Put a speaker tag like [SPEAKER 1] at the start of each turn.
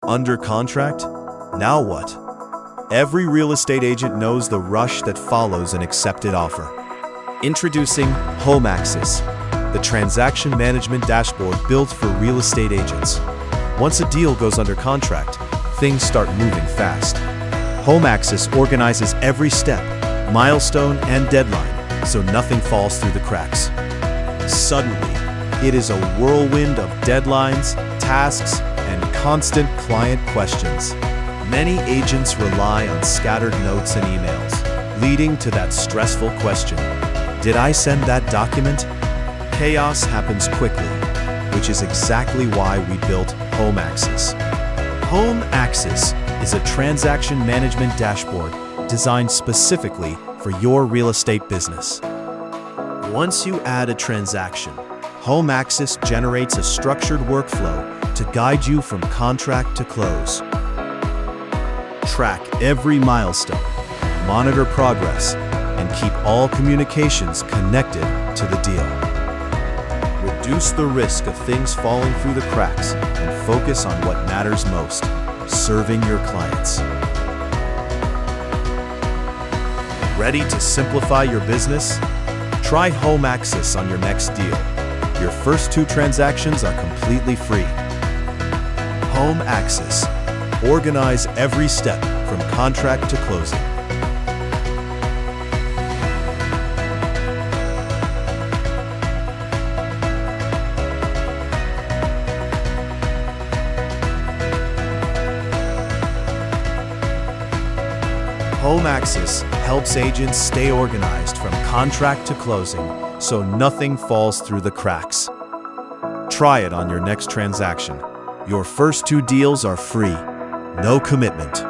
[SPEAKER 1] Under contract? Now what? Every real estate agent knows the rush that follows an accepted offer. Introducing HomeAxis, the transaction management dashboard built for real estate agents. Once a deal goes under contract, things start moving fast. HomeAxis organizes every step, milestone, and deadline, so nothing falls through the cracks. Suddenly, it is a whirlwind of deadlines, tasks, and constant client questions. Many agents rely on scattered notes and emails, leading to that stressful question: did I send that document? Chaos happens quickly, which is exactly why we built HomeAxis. HomeAxis is a transaction management dashboard designed specifically for your real estate business. Once you add a transaction, HomeAxis generates a structured workflow to guide you from contract to close. Track every milestone, monitor progress, and keep all communications connected to the deal. Reduce the risk of things falling through the cracks and focus on what matters most: serving your clients. Ready to simplify your business? Try HomeAxis on your next deal. Your first 2 transactions are completely free. HomeAxis. Organize every step from contract to closing. HomeAxis helps agents stay organized from contract to closing, so nothing falls through the cracks. Try it on your next transaction. Your first 2 deals are free, no commitment.